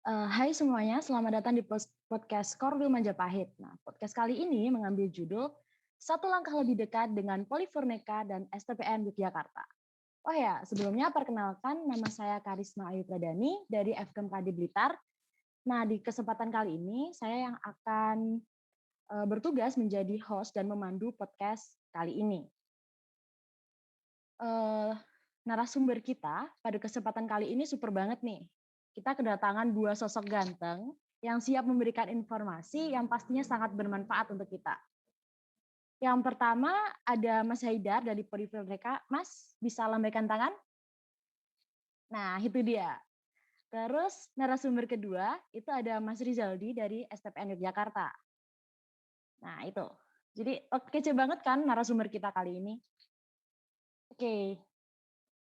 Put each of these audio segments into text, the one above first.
Hai semuanya, selamat datang di podcast Korwil Majapahit. Nah, podcast kali ini mengambil judul Satu Langkah Lebih Dekat dengan Poliforneka dan STPN Yogyakarta. Oh ya, sebelumnya perkenalkan nama saya Karisma Ayu Pradani dari FKMKD Blitar. Nah, di kesempatan kali ini saya yang akan bertugas menjadi host dan memandu podcast kali ini. Eh, Narasumber kita pada kesempatan kali ini super banget nih. Kita kedatangan dua sosok ganteng yang siap memberikan informasi yang pastinya sangat bermanfaat untuk kita. Yang pertama ada Mas Haidar dari Poliforneka. Mas, bisa lambaikan tangan? Nah, itu dia. Terus narasumber kedua itu ada Mas Rizaldi dari STPN Yogyakarta. Nah, itu. Jadi kece banget kan narasumber kita kali ini. Oke,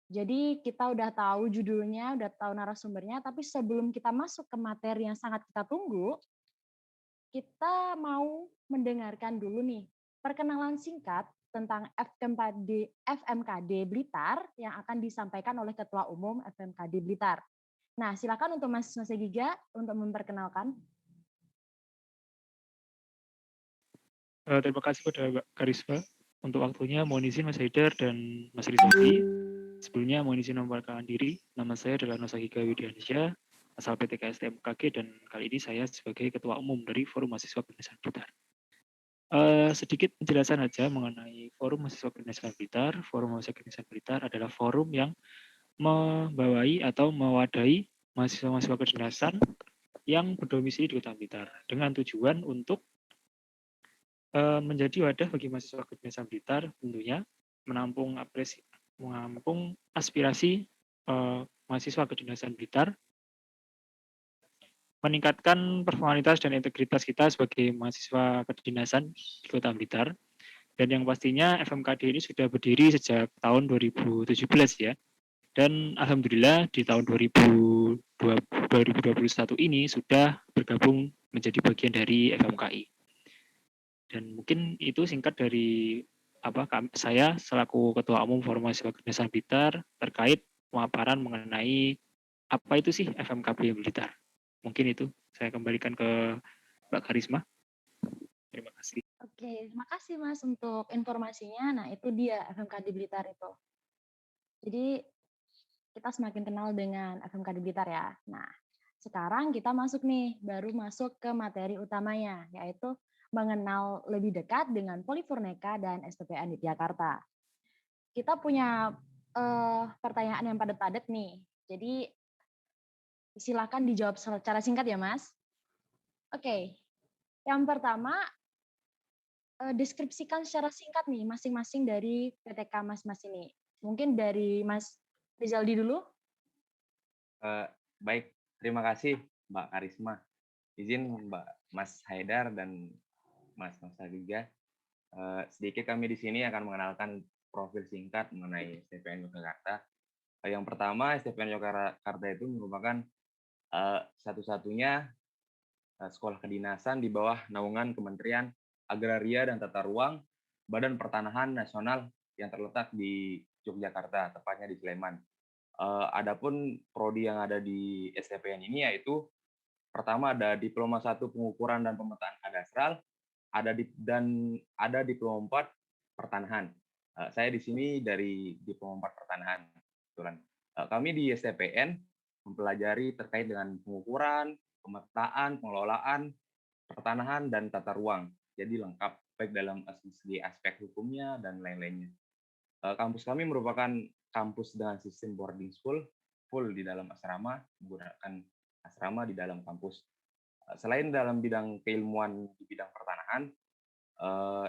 jadi kita udah tahu judulnya, udah tahu narasumbernya, tapi sebelum kita masuk ke materi yang sangat kita tunggu, kita mau mendengarkan dulu nih perkenalan singkat tentang FMKD Blitar yang akan disampaikan oleh Ketua Umum FMKD Blitar. Nah, silakan untuk Mas Giga untuk memperkenalkan. Terima kasih pada Mbak Karisma untuk waktunya. Mohon izin Mas Haidar dan Mas Rizaldi. Sebelumnya mohon izin memperkenalkan diri. Nama saya adalah Nosagika Widiansyah, asal PTKS TMKG, dan kali ini saya sebagai Ketua Umum dari Forum Mahasiswa Kedinasan Blitar. Sedikit penjelasan saja mengenai Forum Mahasiswa Kedinasan Blitar. Forum Mahasiswa Kedinasan Blitar adalah forum yang membawai atau mewadahi mahasiswa-mahasiswa kedinasan yang berdomisili di Kota Blitar dengan tujuan untuk menjadi wadah bagi mahasiswa kedinasan Blitar tentunya menampung aspirasi mahasiswa kedinasan Blitar, meningkatkan profesionalitas dan integritas kita sebagai mahasiswa kedinasan di Kota Blitar. Dan yang pastinya FMKD ini sudah berdiri sejak tahun 2017 ya. Dan alhamdulillah di tahun 2021 ini sudah bergabung menjadi bagian dari FMKI. Dan mungkin itu singkat dari saya selaku Ketua Umum Forum Mahasiswa Kedinasan Blitar terkait pemaparan mengenai apa itu sih FMKB Blitar. Mungkin itu saya kembalikan ke Mbak Karisma. Terima kasih. Oke, terima kasih Mas untuk informasinya. Nah, itu dia FMKD Blitar itu. Jadi kita semakin kenal dengan FMKD Blitar ya. Nah, sekarang kita masuk nih, baru masuk ke materi utamanya, yaitu mengenal lebih dekat dengan Poliforneka dan STPN Yogyakarta. Kita punya pertanyaan yang padat-padat nih. Jadi silakan dijawab secara singkat ya, Mas. Oke, yang pertama deskripsikan secara singkat nih masing-masing dari PTK Mas-Mas ini. Mungkin dari Mas Rizaldi dulu. Baik, terima kasih Mbak Karisma. Izin Mbak Mas Haidar dan Mas Giga. Sedikit kami di sini akan mengenalkan profil singkat mengenai STPN Yogyakarta. Yang pertama, STPN Yogyakarta itu merupakan satu-satunya sekolah kedinasan di bawah naungan Kementerian Agraria dan Tata Ruang, Badan Pertanahan Nasional yang terletak di Yogyakarta, tepatnya di Sleman. Adapun prodi yang ada di STPN ini yaitu pertama ada Diploma 1 Pengukuran dan Pemetaan Kadastral, ada Diploma 4 Pertanahan. Saya di sini dari Diploma 4 Pertanahan. Kami di STPN mempelajari terkait dengan pengukuran, pemetaan, pengelolaan, pertanahan, dan tata ruang. Jadi lengkap, baik dalam segi aspek hukumnya dan lain-lainnya. Kampus kami merupakan kampus dengan sistem boarding school, full di dalam asrama, menggunakan asrama di dalam kampus. Selain dalam bidang keilmuan di bidang pertanahan,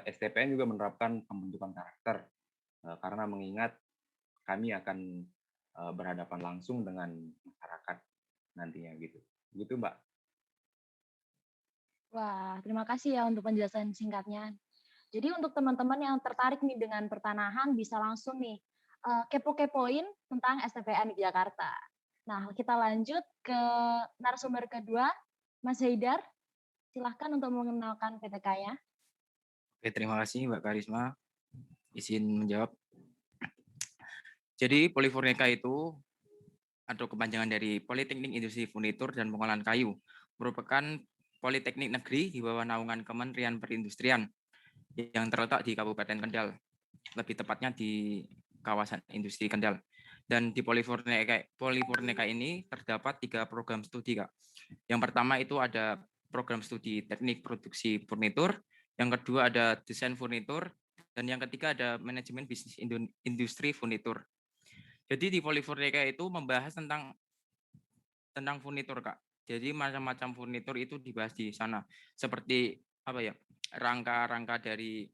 STPN juga menerapkan pembentukan karakter, karena mengingat kami akan berhadapan langsung dengan masyarakat nantinya gitu. Gitu, Mbak. Wah, terima kasih ya untuk penjelasan singkatnya. Jadi untuk teman-teman yang tertarik nih dengan pertanahan bisa langsung nih kepo-kepoin tentang STPN di Jakarta. Nah, kita lanjut ke narasumber kedua, Mas Haidar. Silahkan untuk mengenalkan PTK-nya. Oke, terima kasih Mbak Karisma. Izin menjawab. Jadi Poliforneka itu atau kepanjangan dari Politeknik Industri Furnitur dan Pengolahan Kayu, merupakan politeknik negeri di bawah naungan Kementerian Perindustrian yang terletak di Kabupaten Kendal, lebih tepatnya di kawasan industri Kendal. Dan di Polifurneka ini terdapat 3 program studi, Kak. Yang pertama itu ada program studi teknik produksi furnitur, yang kedua ada desain furnitur, dan yang ketiga ada manajemen bisnis industri furnitur. Jadi di Polifurneka itu membahas tentang furnitur, Kak. Jadi macam-macam furnitur itu dibahas di sana. Seperti apa ya? Rangka-rangka dari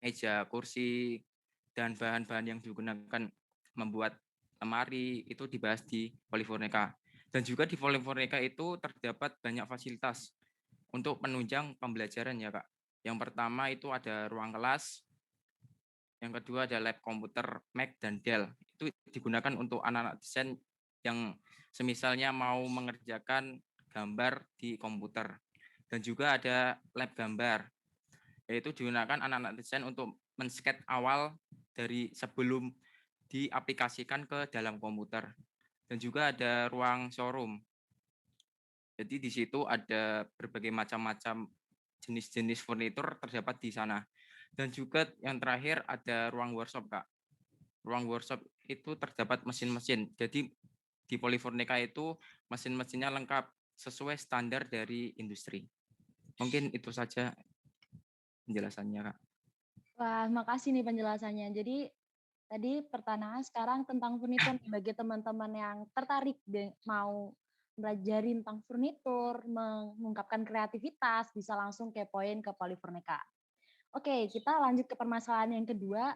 meja, kursi, dan bahan-bahan yang digunakan membuat lemari itu dibahas di Polifurneka. Dan juga di Polifurneka itu terdapat banyak fasilitas untuk menunjang pembelajaran ya, Kak. Yang pertama itu ada ruang kelas, yang kedua ada lab komputer Mac dan Dell. Itu digunakan untuk anak-anak desain yang semisalnya mau mengerjakan gambar di komputer. Dan juga ada lab gambar, yaitu digunakan anak-anak desain untuk men-sketch awal dari sebelum diaplikasikan ke dalam komputer. Dan juga ada ruang showroom. Jadi di situ ada berbagai macam-macam jenis-jenis furnitur terdapat di sana. Dan juga yang terakhir ada ruang workshop, Kak. Ruang workshop itu terdapat mesin-mesin. Jadi di Polifurneka itu mesin-mesinnya lengkap sesuai standar dari industri. Mungkin itu saja penjelasannya, Kak. Wah, makasih nih penjelasannya. Jadi tadi pertanyaan sekarang tentang furnitur bagi teman-teman yang tertarik mau belajar tentang furnitur, mengungkapkan kreativitas, bisa langsung kepoin ke Polifurneka. Oke, kita lanjut ke permasalahan yang kedua.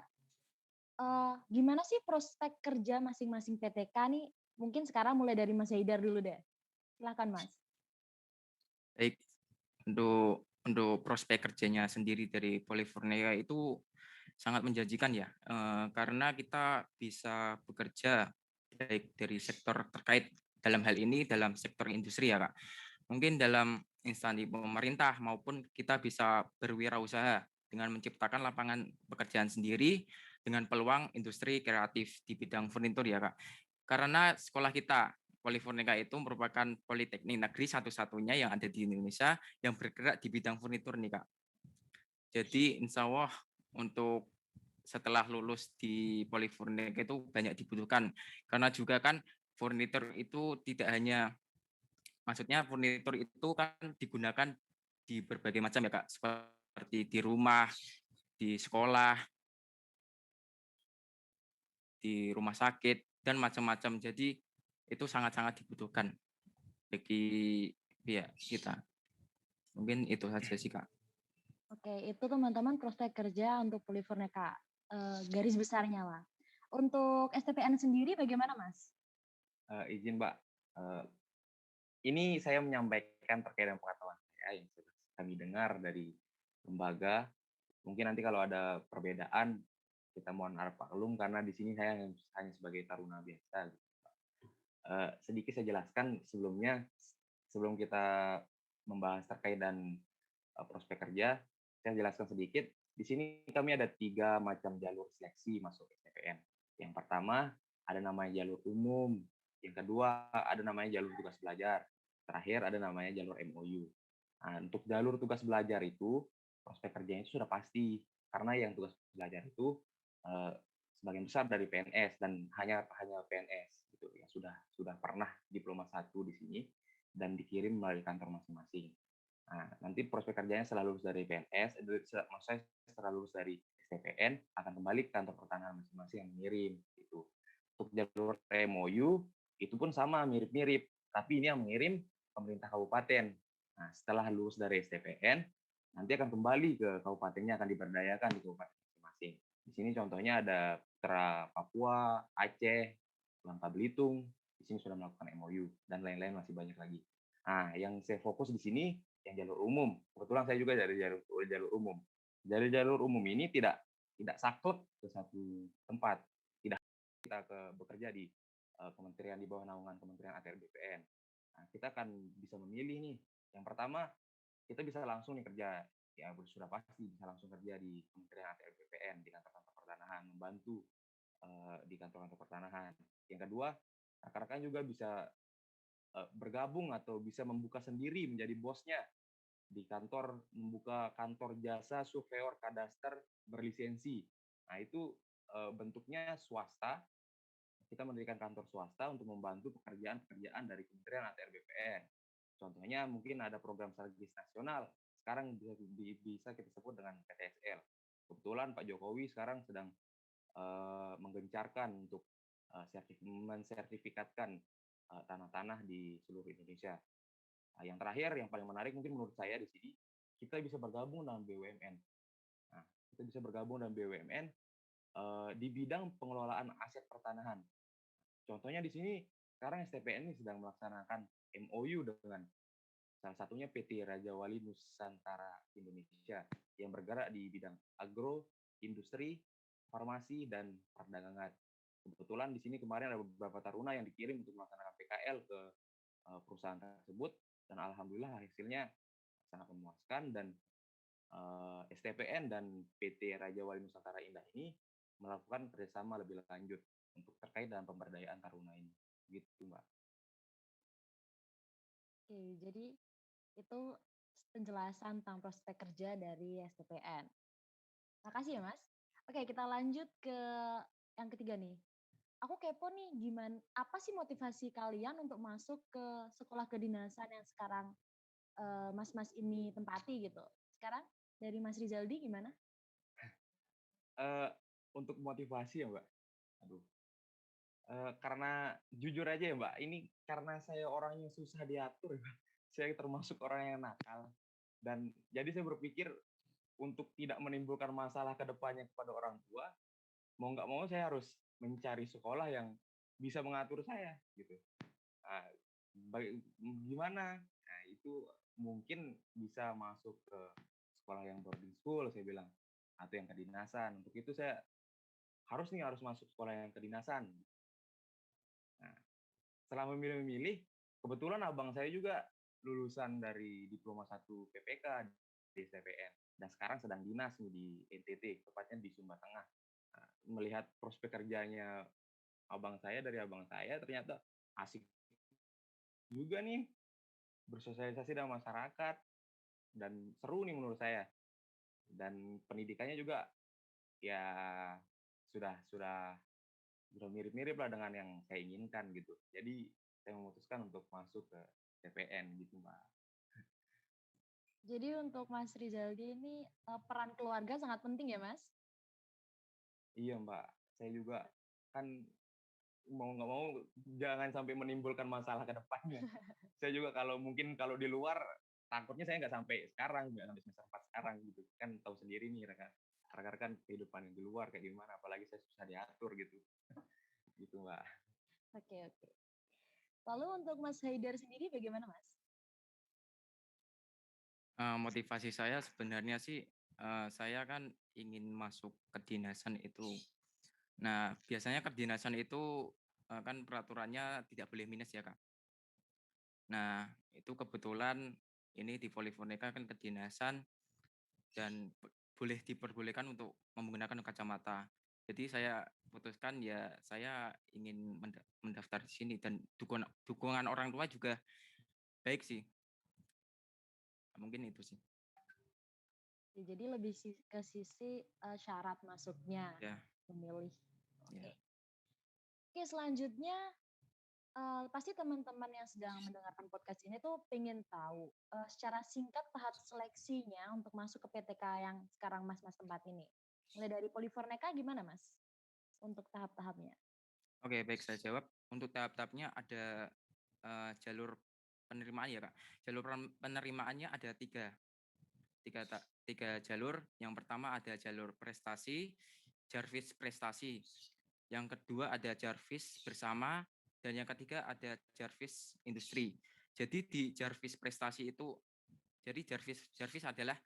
Gimana sih prospek kerja masing-masing PTK nih? Mungkin sekarang mulai dari Mas Haidar dulu deh. Silakan Mas. Baik, untuk prospek kerjanya sendiri dari Polifurneka itu sangat menjanjikan ya, karena kita bisa bekerja baik dari sektor terkait dalam hal ini dalam sektor industri ya, Kak. Mungkin dalam instansi pemerintah maupun kita bisa berwirausaha dengan menciptakan lapangan pekerjaan sendiri dengan peluang industri kreatif di bidang furnitur ya, Kak. Karena sekolah kita Polifurneka itu merupakan politeknik negeri satu-satunya yang ada di Indonesia yang bergerak di bidang furnitur nih, Kak. Jadi insya Allah untuk setelah lulus di Polifurneka itu banyak dibutuhkan. Karena juga kan furnitur itu tidak hanya, maksudnya furnitur itu kan digunakan di berbagai macam ya, Kak. Seperti di rumah, di sekolah, di rumah sakit, dan macam-macam. Jadi itu sangat-sangat dibutuhkan bagi ya kita. Mungkin itu saja sih, Kak. Oke, itu teman-teman prospek kerja untuk Polifurneka. Garis besarnya lah. Untuk STPN sendiri bagaimana Mas? Izin Mbak, ini saya menyampaikan terkait dengan pengetahuan saya yang sudah kami dengar dari lembaga. Mungkin nanti kalau ada perbedaan kita mohon harap maklum karena di sini saya hanya sebagai taruna biasa. Sedikit saya jelaskan sebelumnya, sebelum kita membahas terkait dan prospek kerja, saya jelaskan sedikit. Di sini kami ada 3 macam jalur seleksi masuk STPN. Yang pertama ada namanya jalur umum, yang kedua ada namanya jalur tugas belajar, terakhir ada namanya jalur MOU. Nah, untuk jalur tugas belajar itu prospek kerjanya itu sudah pasti karena yang tugas belajar itu sebagian besar dari PNS dan hanya PNS gitu yang sudah pernah diploma 1 di sini dan dikirim melalui kantor masing-masing. Nah, nanti prospek kerjanya setelah lulus dari PNS, maksudnya setelah lulus dari STPN akan kembali ke kantor pertanahan masing-masing yang mengirim gitu. Untuk jalur MOU itu pun sama mirip-mirip, tapi ini yang mengirim pemerintah kabupaten. Nah, setelah lulus dari STPN nanti akan kembali ke kabupatennya, akan diberdayakan di kabupaten masing-masing. Di sini contohnya ada Putra Papua, Aceh, Bangka Belitung, di sini sudah melakukan MOU dan lain-lain masih banyak lagi. Nah, yang saya fokus di sini yang jalur umum. Kebetulan saya juga dari jalur umum. Dari jalur umum ini tidak saklek ke satu tempat. Tidak kita bekerja di kementerian di bawah naungan Kementerian ATR BPN. Nah, kita akan bisa memilih nih. Yang pertama, kita bisa langsung nih kerja, ya sudah pasti bisa langsung kerja di Kementerian ATR BPN, di kantor-kantor pertanahan, membantu di kantor-kantor pertanahan. Yang kedua, rekan-rekan juga bisa bergabung atau bisa membuka sendiri menjadi bosnya di kantor, membuka kantor jasa surveyor kadaster berlisensi. Nah, itu bentuknya swasta. Kita mendirikan kantor swasta untuk membantu pekerjaan-pekerjaan dari kementerian atau BPN. Contohnya mungkin ada program strategis nasional, sekarang bisa kita sebut dengan PTSL. Kebetulan Pak Jokowi sekarang sedang menggencarkan untuk mensertifikatkan tanah-tanah di seluruh Indonesia. Nah, yang terakhir, yang paling menarik mungkin menurut saya di sini, kita bisa bergabung dengan BUMN. Nah, kita bisa bergabung dengan BUMN di bidang pengelolaan aset pertanahan. Contohnya di sini, sekarang STPN ini sedang melaksanakan MOU dengan salah satunya PT Raja Wali Nusantara Indonesia yang bergerak di bidang agro, industri, farmasi, dan perdagangan. Kebetulan di sini kemarin ada beberapa taruna yang dikirim untuk melaksanakan PKL ke perusahaan tersebut, dan alhamdulillah hasilnya sangat memuaskan, dan STPN dan PT Raja Wali Nusantara Indah ini melakukan kerjasama lebih lanjut untuk terkait dengan pemberdayaan taruna ini. Gitu, Mbak. Oke, jadi itu penjelasan tentang prospek kerja dari STPN. Makasih ya, Mas. Oke, kita lanjut ke yang ketiga nih. Aku kepo nih, apa sih motivasi kalian untuk masuk ke sekolah kedinasan yang sekarang Mas-mas ini tempati gitu? Sekarang dari Mas Rizaldi gimana? Untuk motivasi ya, Mbak. Aduh. Karena jujur aja ya, Mbak, ini karena saya orangnya susah diatur, Mbak. Saya termasuk orang yang nakal. Dan jadi saya berpikir untuk tidak menimbulkan masalah ke depannya kepada orang tua, mau nggak mau saya harus mencari sekolah yang bisa mengatur saya gitu. Nah, gimana? Nah, itu mungkin bisa masuk ke sekolah yang boarding school, saya bilang, atau yang kedinasan. Untuk itu saya harus masuk sekolah yang kedinasan. Nah, setelah memilih-milih, kebetulan abang saya juga lulusan dari Diploma 1 PPK di STPN, dan sekarang sedang dinas di NTT, tepatnya di Sumba Tengah. Nah, melihat prospek kerjanya dari abang saya ternyata asik juga nih, bersosialisasi dengan masyarakat, dan seru nih menurut saya. Dan pendidikannya juga ya sudah mirip-mirip lah dengan yang saya inginkan gitu. Jadi saya memutuskan untuk masuk ke TPN gitu, Mbak. Jadi untuk Mas Rizaldi ini peran keluarga sangat penting ya, Mas? Iya, Mbak. Saya juga kan mau nggak mau jangan sampai menimbulkan masalah ke depannya. Saya juga kalau di luar takutnya saya nggak sampai semester 4 sekarang gitu. Kan tahu sendiri nih rekan-rekan kehidupan yang di luar kayak gimana, apalagi saya susah diatur gitu. Gitu, Mbak. Oke. Lalu untuk Mas Haidar sendiri bagaimana, Mas? Motivasi saya sebenarnya sih, saya kan ingin masuk kedinasan itu. Nah, biasanya kedinasan itu kan peraturannya tidak boleh minus ya, Kak. Nah, itu kebetulan ini di Polifonika kan kedinasan dan boleh diperbolehkan untuk menggunakan kacamata. Jadi saya putuskan ya saya ingin mendaftar di sini, dan dukungan orang tua juga baik sih. Mungkin itu sih. Jadi lebih ke sisi syarat masuknya, Ya. memilih. Oke. Ya. Oke, selanjutnya pasti teman-teman yang sedang mendengarkan podcast ini tuh pengen tahu secara singkat tahap seleksinya untuk masuk ke PTK yang sekarang Mas-mas tempat ini. Mulai dari Poliforneka gimana, Mas? Untuk tahap-tahapnya. Oke, baik, saya jawab. Untuk tahap-tahapnya ada jalur penerimaan ya, Kak. Jalur penerimaannya ada tiga jalur. Yang pertama ada jalur prestasi, Jarvis prestasi. Yang kedua ada Jarvis bersama, dan yang ketiga ada Jarvis industri. Jadi di Jarvis prestasi itu, jadi Jarvis adalah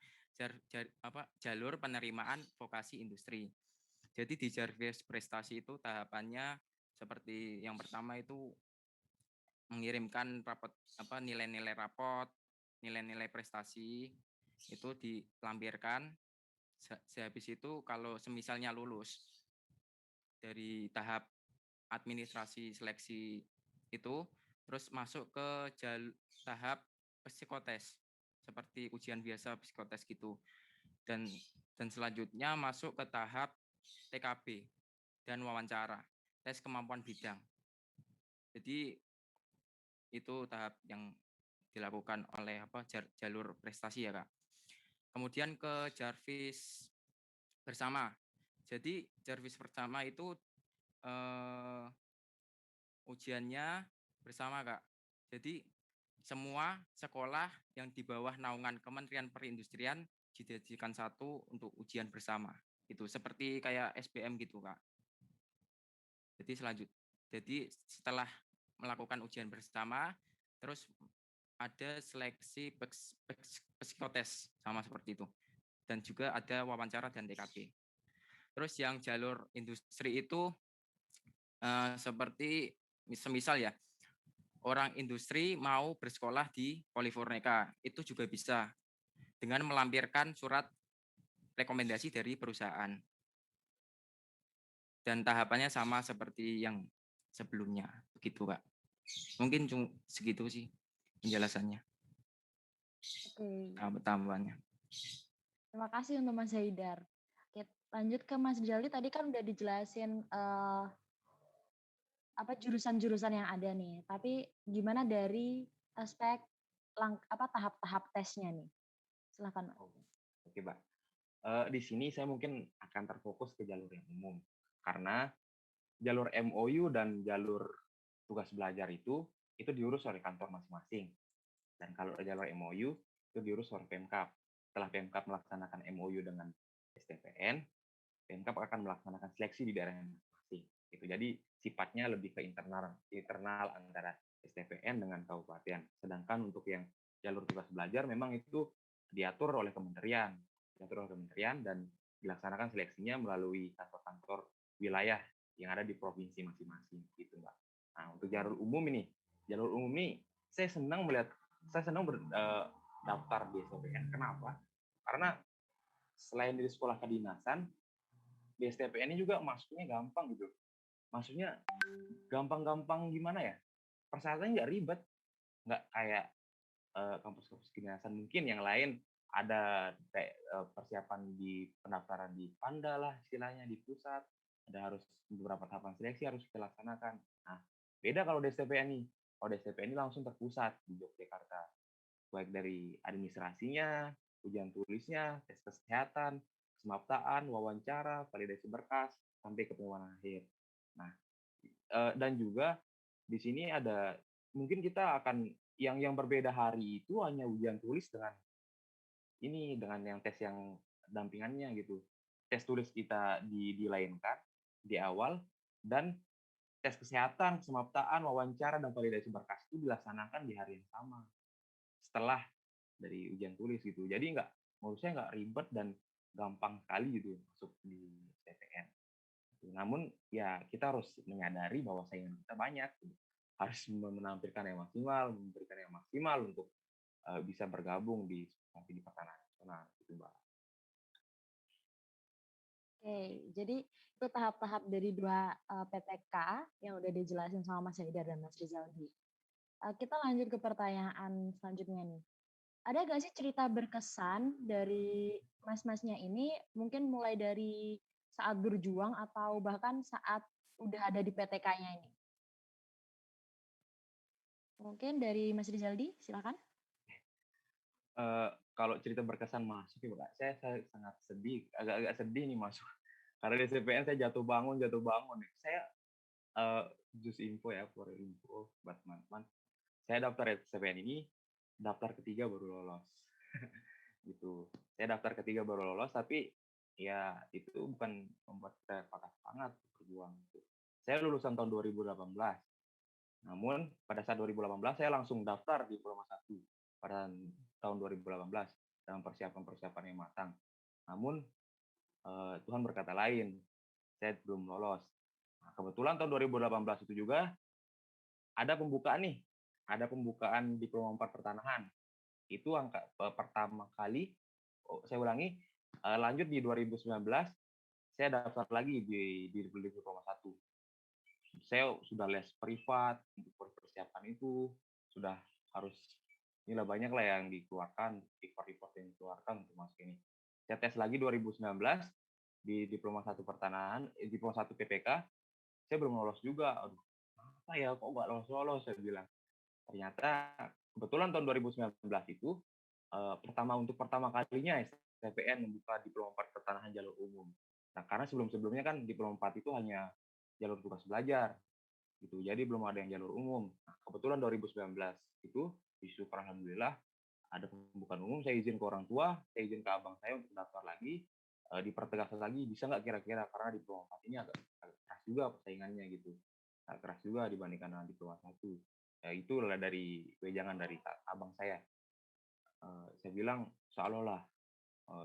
jalur penerimaan vokasi industri. Jadi di Jarvis prestasi itu tahapannya seperti yang pertama itu mengirimkan nilai-nilai rapot, nilai-nilai prestasi itu dilampirkan. Sehabis itu kalau semisalnya lulus dari tahap administrasi seleksi itu, terus masuk ke tahap psikotes seperti ujian biasa psikotes gitu. Dan selanjutnya masuk ke tahap TKB dan wawancara, tes kemampuan bidang. Jadi itu tahap yang dilakukan oleh jalur prestasi ya Kak. Kemudian ke Jarvis bersama. Jadi Jarvis bersama itu ujiannya bersama Kak. Jadi semua sekolah yang di bawah naungan Kementerian Perindustrian dijadikan satu untuk ujian bersama. Itu seperti kayak SBM gitu Kak. Jadi setelah melakukan ujian bersama, terus ada seleksi psikotes sama seperti itu. Dan juga ada wawancara dan TKB. Terus yang jalur industri itu seperti semisal ya, orang industri mau bersekolah di Polifourneka, itu juga bisa dengan melampirkan surat rekomendasi dari perusahaan. Dan tahapannya sama seperti yang sebelumnya, begitu Kak. Mungkin segitu sih penjelasannya. Oke. Tambahannya. Terima kasih untuk Mas Haidar. Oke, lanjut ke Mas Jaldi. Tadi kan udah dijelasin apa jurusan-jurusan yang ada nih. Tapi gimana dari aspek tahap-tahap tesnya nih? Silakan. Oke, Mbak. Di sini saya mungkin akan terfokus ke jalur yang umum. Karena jalur MOU dan jalur tugas belajar itu diurus oleh kantor masing-masing. Dan kalau jalur MOU itu diurus oleh Pemkab. Setelah Pemkab melaksanakan MOU dengan STPN, Pemkab akan melaksanakan seleksi di daerah masing-masing. Gitu. Jadi sifatnya lebih ke internal antara STPN dengan kabupaten. Sedangkan untuk yang jalur tugas belajar memang itu diatur oleh kementerian, dan dilaksanakan seleksinya melalui kantor-kantor wilayah yang ada di provinsi masing-masing, gitu Mbak. Nah, untuk jalur umum ini saya senang daftar di STPN. Kenapa? Karena selain di sekolah kedinasan, di STPN ini juga masuknya gampang gitu. Maksudnya gampang-gampang gimana ya? Persyaratannya nggak ribet, nggak kayak kampus-kampus kedinasan mungkin yang lain ada kayak persiapan di pendaftaran di Panda lah istilahnya di pusat, ada harus beberapa tahapan seleksi harus kita laksanakan. Nah, beda kalau di STPN ini. Kalau di STPN ini langsung terpusat di Yogyakarta, baik dari administrasinya, ujian tulisnya, tes kesehatan, kesemaptaan, wawancara, validasi berkas, sampai ke pengumuman akhir. Nah, dan juga di sini ada mungkin kita akan yang berbeda hari itu hanya ujian tulis dengan yang tes yang dampingannya gitu. Tes tulis kita dilainkan di awal dan tes kesehatan, kesemaptaan, wawancara dan validasi berkas itu dilaksanakan di hari yang sama setelah dari ujian tulis gitu. Jadi menurut saya nggak ribet dan gampang sekali gitu masuk di STPN. Namun ya kita harus menyadari bahwa saingan kita banyak, gitu. Harus menampilkan yang maksimal, memberikan yang maksimal untuk bisa bergabung di pertanahan nasional, gitu Mbak. Oke, jadi itu tahap-tahap dari 2 PTK yang udah dijelasin sama Mas Haidar dan Mas Rizaldi. Kita lanjut ke pertanyaan selanjutnya nih. Ada nggak sih cerita berkesan dari mas-masnya ini, mungkin mulai dari saat berjuang atau bahkan saat udah ada di PTK-nya ini? Mungkin dari Mas Rizaldi, silakan. Kalau cerita berkesan masuk ya Mbak, saya sangat sedih, agak-agak sedih nih masuk. Karena di STPN saya jatuh bangun. Saya just info ya, for info buat teman-teman. Saya daftar STPN ini, daftar ketiga baru lolos. Gitu. Saya daftar ketiga baru lolos, tapi ya itu bukan membuat saya patah semangat berjuang. Gitu. Saya lulusan tahun 2018. Namun pada saat 2018 saya langsung daftar di Diploma 1 pada tahun 2018 dalam persiapan yang matang. Namun Tuhan berkata lain, saya belum lolos. Nah, kebetulan tahun 2018 itu juga ada pembukaan Diploma 4 Pertanahan. Itu pertama kali, saya ulangi, lanjut di 2019, saya daftar lagi di Diploma 1. saya sudah les privat untuk persiapan itu, sudah harus inilah banyak lah yang dikeluarkan, report yang dikeluarkan untuk masuk ini. Saya tes lagi 2019 di diploma 1 pertanahan, diploma 1 PPK, saya belum lolos juga. Aduh, apa ya kok nggak lolos-lolos, saya bilang. Ternyata kebetulan tahun 2019 itu pertama kalinya STPN membuka diploma 4 pertanahan jalur umum. Nah, karena sebelum-sebelumnya kan diploma 4 itu hanya jalur tugas belajar gitu. Jadi belum ada yang jalur umum. Nah, kebetulan 2019 itu syukur alhamdulillah ada pembukaan umum, saya izin ke orang tua, saya izin ke abang saya untuk daftar lagi, dipertegas lagi bisa nggak kira-kira karena diploma 4 ini agak keras juga persaingannya gitu. Agak keras juga dibandingkan dengan diploma 1. Ya, itu adalah dari wejangan dari abang saya. Saya bilang, "Insyaallah lah,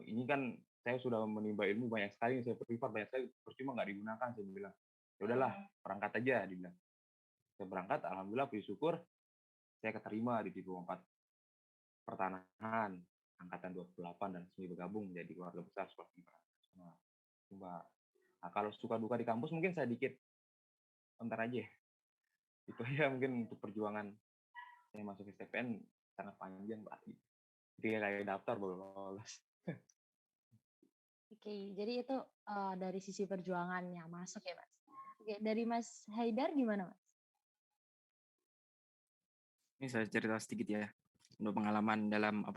ini kan saya sudah menimba ilmu banyak sekali, saya privat banyak sekali, percuma nggak digunakan," saya bilang. "Ya udahlah, berangkat aja," dibilang. Saya berangkat, alhamdulillah puji syukur saya keterima di diploma 4 pertanahan angkatan 28 dan resmi bergabung menjadi keluarga besar sekolah tinggi nasional. Coba. Nah, kalau suka duka di kampus mungkin saya dikit bentar aja. Itu aja mungkin untuk perjuangan saya masuk STPN sangat panjang, Mbak. Jadi kayak daftar baru lolos. Oke, jadi itu dari sisi perjuangannya masuk ya, Mas. Oke, dari Mas Haidar gimana, Mas? Ini saya cerita sedikit ya untuk pengalaman dalam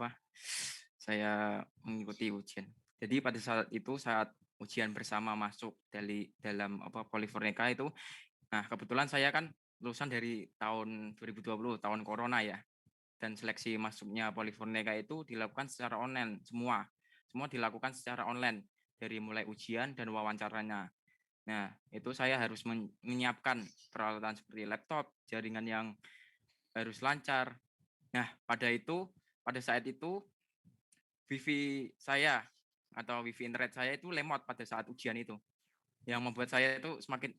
saya mengikuti ujian. Jadi pada saat itu saat ujian bersama masuk dalam Poliforneka itu, nah kebetulan saya kan lulusan dari tahun 2020 tahun corona ya, dan seleksi masuknya Poliforneka itu dilakukan secara online semua dilakukan secara online dari mulai ujian dan wawancaranya. Nah itu saya harus menyiapkan peralatan seperti laptop, jaringan yang harus lancar. Nah, pada saat itu wifi saya atau wifi internet saya itu lemot pada saat ujian itu. Yang membuat saya itu semakin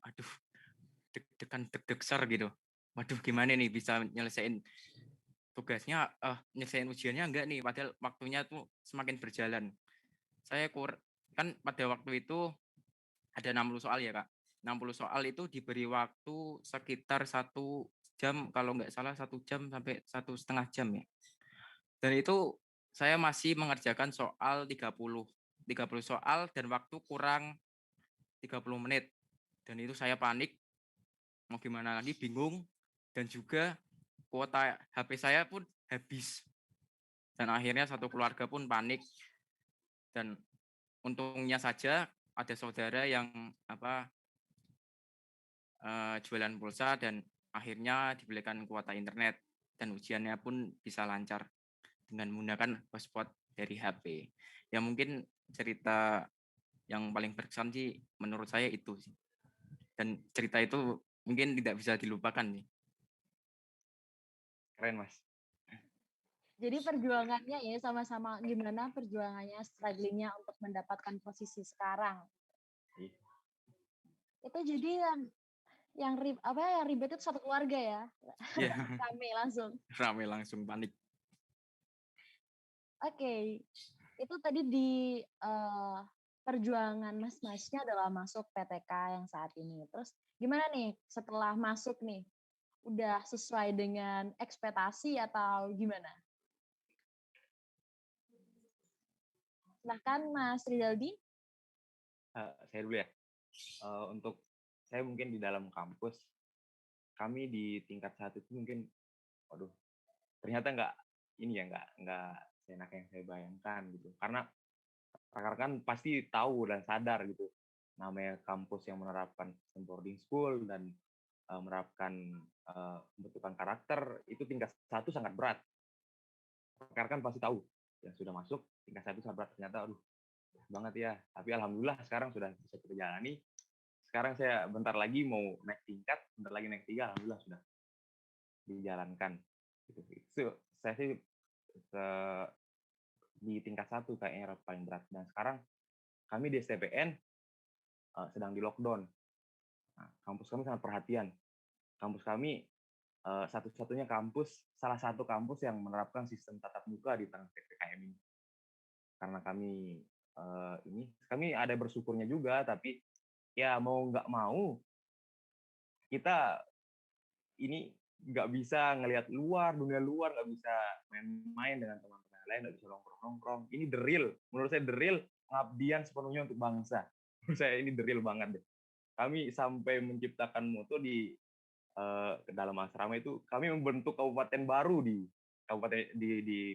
deg-degan deg-degser gitu. Waduh, gimana nih bisa nyelesain tugasnya, nyelesain ujiannya enggak nih, padahal waktunya tuh semakin berjalan. Saya kan pada waktu itu ada 60 soal ya, Kak. 60 soal itu diberi waktu sekitar 1 jam, kalau nggak salah 1 jam sampai 1,5 jam ya. Dan itu saya masih mengerjakan soal 30 soal dan waktu kurang 30 menit. Dan itu saya panik, mau gimana lagi, bingung, dan juga kuota HP saya pun habis. Dan akhirnya satu keluarga pun panik. Dan untungnya saja ada saudara yang jualan pulsa dan akhirnya dibelikan kuota internet dan ujiannya pun bisa lancar dengan menggunakan hotspot dari HP. Ya mungkin cerita yang paling berkesan sih menurut saya itu sih. Dan cerita itu mungkin tidak bisa dilupakan nih. Keren, Mas. Jadi perjuangannya ya sama-sama gimana perjuangannya, strugglingnya untuk mendapatkan posisi sekarang. Iya. Itu jadi yang ribet itu satu keluarga ya. Iya, Rame langsung. rame langsung panik. Oke. Itu tadi di perjuangan mas-masnya adalah masuk PTK yang saat ini. Terus gimana nih setelah masuk nih? Udah sesuai dengan ekspektasi atau gimana? Silahkan Mas Rizaldi. Saya dulu ya. Untuk saya mungkin di dalam kampus, kami di tingkat 1 itu mungkin, waduh, ternyata nggak seenak yang saya bayangkan gitu. Karena rekan-rekan pasti tahu dan sadar gitu, namanya kampus yang menerapkan sistem boarding school dan menerapkan pembentukan karakter, itu tingkat 1 sangat berat. Rekan-rekan pasti tahu, yang sudah masuk tingkat 1 sangat berat. Ternyata aduh, banget ya. Tapi alhamdulillah sekarang sudah bisa kita jalani. Sekarang saya bentar lagi mau naik tingkat, bentar lagi naik 3, alhamdulillah sudah dijalankan. Gitu. Saya sih di tingkat 1 kayaknya paling berat. Dan sekarang kami di STPN sedang di lockdown. Nah, kampus kami sangat perhatian. Kampus kami satu-satunya kampus, salah satu kampus yang menerapkan sistem tatap muka di tengah PPKM ini. Karena kami ada bersyukurnya juga, tapi ya mau nggak mau kita ini nggak bisa ngelihat dunia luar, nggak bisa main-main dengan teman-teman lain, nggak bisa nongkrong-nongkrong. Ini the real, menurut saya the real pengabdian sepenuhnya untuk bangsa. Menurut saya ini the real banget deh. Kami sampai menciptakan moto ke dalam asrama itu, kami membentuk kabupaten baru di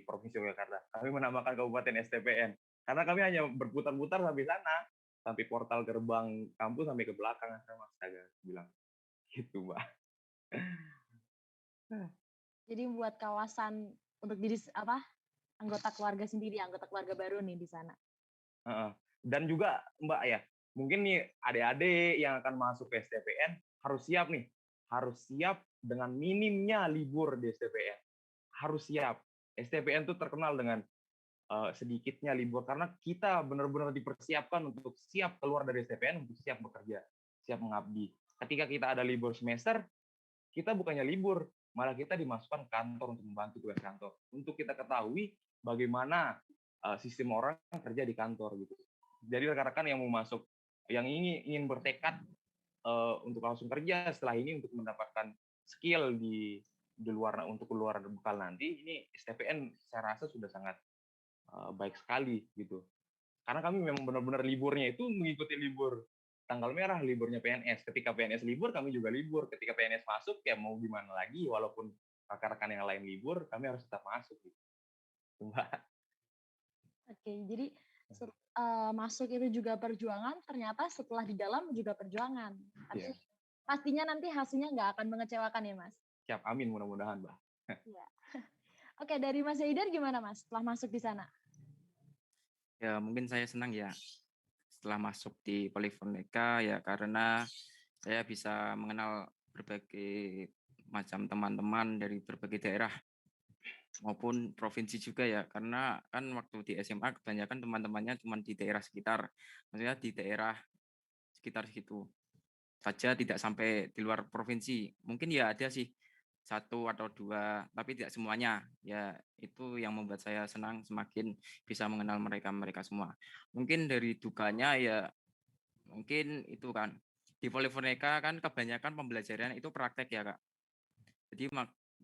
Provinsi Yogyakarta. Kami menamakan Kabupaten STPN. Karena kami hanya berputar-putar sampai sana, sampai portal gerbang kampus sampai ke belakang asrama. Astaga, bilang gitu, Mbak. Jadi buat kawasan untuk diri anggota keluarga sendiri, anggota keluarga baru nih di sana. Dan juga Mbak ya, mungkin nih adik-adik yang akan masuk ke STPN harus siap dengan minimnya libur di STPN. Harus siap. STPN itu terkenal dengan sedikitnya libur karena kita benar-benar dipersiapkan untuk siap keluar dari STPN untuk siap bekerja, siap mengabdi. Ketika kita ada libur semester, kita bukannya libur, malah kita dimasukkan kantor untuk membantu tugas kantor. Untuk kita ketahui bagaimana sistem orang kerja di kantor gitu. Jadi rekan-rekan yang mau masuk, yang ingin bertekad untuk langsung kerja setelah ini untuk mendapatkan skill di luar untuk keluar bekal nanti, ini STPN saya rasa sudah sangat baik sekali gitu. Karena kami memang benar-benar liburnya itu mengikuti libur tanggal merah, liburnya PNS. Ketika PNS libur, kami juga libur. Ketika PNS masuk, ya mau gimana lagi, walaupun rekan-rekan yang lain libur, kami harus tetap masuk. Gitu. Mbak. Oke, jadi masuk itu juga perjuangan, ternyata setelah di dalam juga perjuangan. Tapi pastinya nanti hasilnya nggak akan mengecewakan ya, Mas? Siap, amin mudah-mudahan, Mbak. Ya. Oke, dari Mas Haidar gimana, Mas, setelah masuk di sana? Ya, mungkin saya senang ya setelah masuk di Polifonika ya karena saya bisa mengenal berbagai macam teman-teman dari berbagai daerah maupun provinsi juga ya karena kan waktu di SMA kebanyakan teman-temannya cuma di daerah sekitar, maksudnya di daerah sekitar situ saja, tidak sampai di luar provinsi. Mungkin ya ada sih 1 atau 2, tapi tidak semuanya. Ya itu yang membuat saya senang semakin bisa mengenal mereka semua. Mungkin dari dukanya ya mungkin itu kan di Polifonika kan kebanyakan pembelajaran itu praktek ya Kak.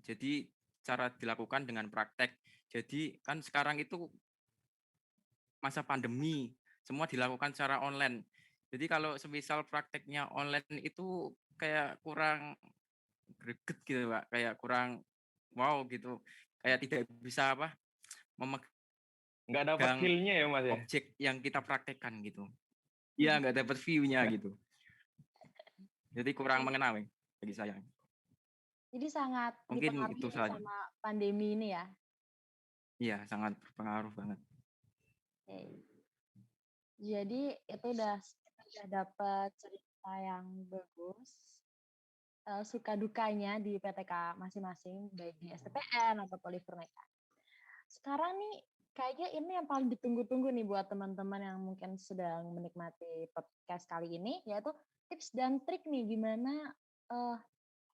Jadi cara dilakukan dengan praktek. Jadi kan sekarang itu masa pandemi, semua dilakukan secara online. Jadi kalau semisal prakteknya online itu kayak kurang greget gitu Pak, kayak kurang wow gitu, kayak tidak bisa nggak dapat memegang feel-nya ya Mas ya? objek yang kita praktekkan gitu. Iya nggak dapat view-nya gitu. Jadi kurang mengenal bagi saya. Jadi sangat Mungkin itu dipengaruhi saja. sama pandemi ini ya? Iya sangat berpengaruh banget. Oke. Jadi itu udah dapat cerita yang bagus, suka dukanya di PTK masing-masing, baik di STPN atau Polifonika. Sekarang nih, kayaknya ini yang paling ditunggu-tunggu nih buat teman-teman yang mungkin sedang menikmati podcast kali ini, yaitu tips dan trik nih gimana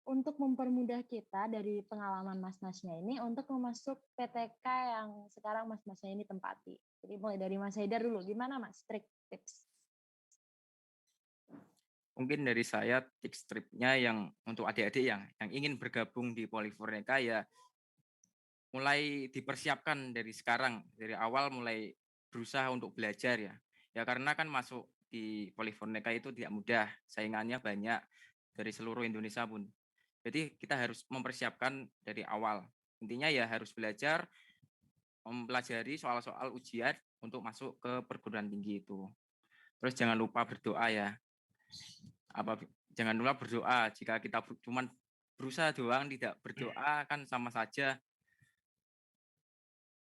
untuk mempermudah kita dari pengalaman mas-masnya ini untuk memasuk PTK yang sekarang mas-masnya ini tempati. Jadi mulai dari Mas Haidar dulu, gimana Mas trik tips? Mungkin dari saya tips triknya yang untuk adik-adik yang ingin bergabung di Polifonika ya mulai dipersiapkan dari sekarang, dari awal mulai berusaha untuk belajar ya. Ya karena kan masuk di Polifonika itu tidak mudah, saingannya banyak dari seluruh Indonesia pun. Jadi kita harus mempersiapkan dari awal. Intinya ya harus belajar, mempelajari soal-soal ujian untuk masuk ke perguruan tinggi itu. Terus jangan lupa berdoa ya. Jangan lupa berdoa. Jika kita cuma berusaha doang tidak berdoa kan sama saja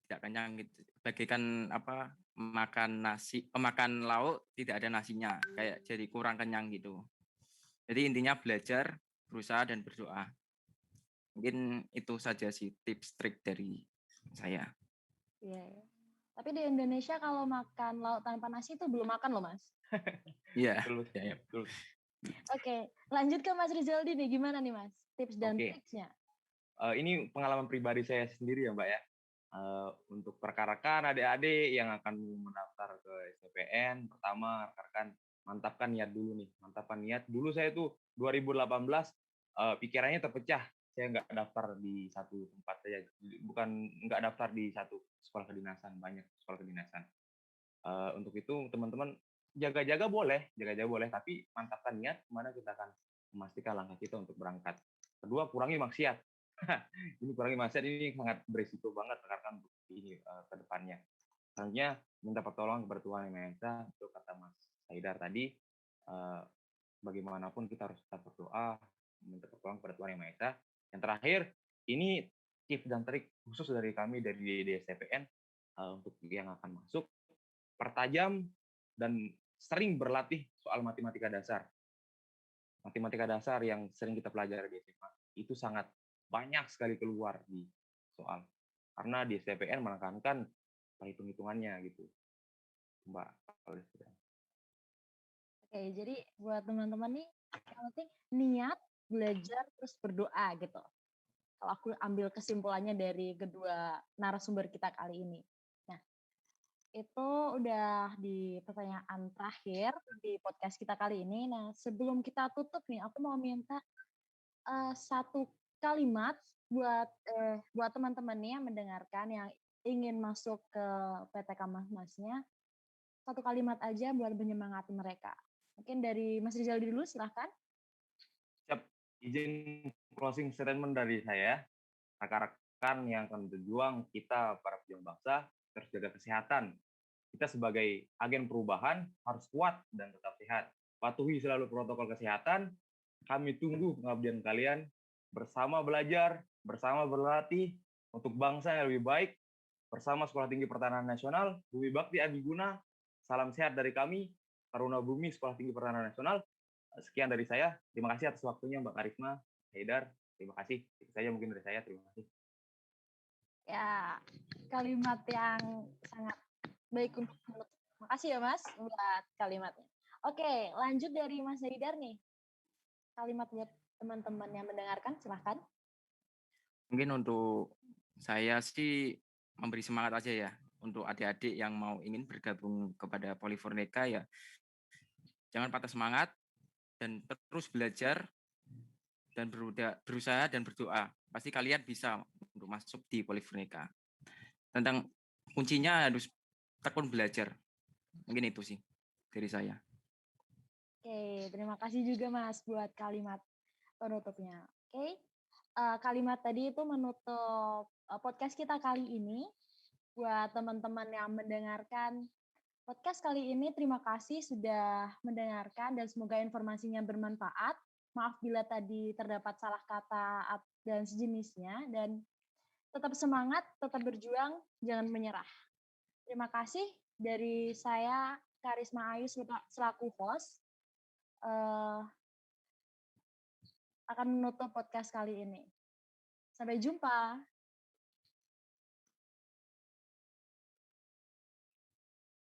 tidak kenyang gitu. Bagaikan makan lauk tidak ada nasinya, kayak jadi kurang kenyang gitu. Jadi intinya belajar, berusaha dan berdoa. Mungkin itu saja sih tips trik dari saya. Iya. Tapi di Indonesia kalau makan lauk tanpa nasi itu belum makan loh Mas. Iya. Betul. Oke, lanjut ke Mas Rizaldi nih, gimana nih Mas tips dan triksnya? Ini pengalaman pribadi saya sendiri ya Mbak ya. Untuk rekan-rekan adik-adik yang akan mendaftar ke STPN, pertama rekan-rekan mantapkan niat dulu nih, mantapkan niat. Dulu saya tuh 2018 pikirannya terpecah. Saya nggak daftar di satu tempat saja, bukan nggak daftar di satu sekolah kedinasan, banyak sekolah kedinasan. Untuk itu teman-teman jaga-jaga boleh, tapi mantapkan niat kemana kita akan memastikan langkah kita untuk berangkat. Kedua, kurangi maksiat. Ini kurangi maksiat ini sangat berisiko banget rekan untuk ini ke depannya. Selanjutnya minta pertolongan kepada Tuhan Yang Maha Esa, itu kata Mas Haidar tadi. Bagaimanapun kita harus tetap berdoa, minta pertolongan kepada Tuhan Yang Maha Esa. Yang terakhir, ini tips dan trik khusus dari kami dari DSTPN untuk yang akan masuk, pertajam dan sering berlatih soal matematika dasar. Matematika dasar yang sering kita pelajari di SMA itu sangat banyak sekali keluar di soal. Karena di STPN menekankan hitung-hitungannya gitu, Mbak. Oke, jadi buat teman-teman nih, yang penting niat, belajar, terus berdoa gitu. Kalau aku ambil kesimpulannya dari kedua narasumber kita kali ini. Nah, itu udah di pertanyaan terakhir di podcast kita kali ini. Nah, sebelum kita tutup nih, aku mau minta satu kalimat buat teman-teman nih yang mendengarkan, yang ingin masuk ke PTK Masnya, satu kalimat aja buat menyemangati mereka. Mungkin dari Mas Rizal dulu, silahkan. Siap, izin closing statement dari saya. Rekan-rekan yang akan berjuang, kita para pejuang bangsa terus jaga kesehatan. Kita sebagai agen perubahan harus kuat dan tetap sehat. Patuhi selalu protokol kesehatan. Kami tunggu pengabdian kalian, bersama belajar, bersama berlatih untuk bangsa yang lebih baik, bersama Sekolah Tinggi Pertahanan Nasional, Bumi Bakti Adiguna. Salam sehat dari kami, Taruna Bumi Sekolah Tinggi Pertahanan Nasional. Sekian dari saya. Terima kasih atas waktunya Mbak Karisma, Haidar. Terima kasih. Itu saja mungkin dari saya. Terima kasih. Ya, kalimat yang sangat baik untuk menutup. Terima kasih ya Mas buat kalimatnya. Oke, lanjut dari Mas Haidar nih. Kalimat buat teman-teman yang mendengarkan, silahkan. Mungkin untuk saya sih memberi semangat aja ya untuk adik-adik yang mau ingin bergabung kepada Poliforneka ya. Jangan patah semangat dan terus belajar dan berusaha dan berdoa. Pasti kalian bisa untuk masuk di Poliforneka. Tentang kuncinya harus tekun belajar. Mungkin itu sih dari saya. Oke, terima kasih juga Mas buat kalimat penutupnya. Oke, kalimat tadi itu menutup podcast kita kali ini. Buat teman-teman yang mendengarkan podcast kali ini, terima kasih sudah mendengarkan dan semoga informasinya bermanfaat. Maaf bila tadi terdapat salah kata dan sejenisnya, dan tetap semangat, tetap berjuang, jangan menyerah. Terima kasih dari saya, Karisma Ayu selaku host, akan menutup podcast kali ini. Sampai jumpa.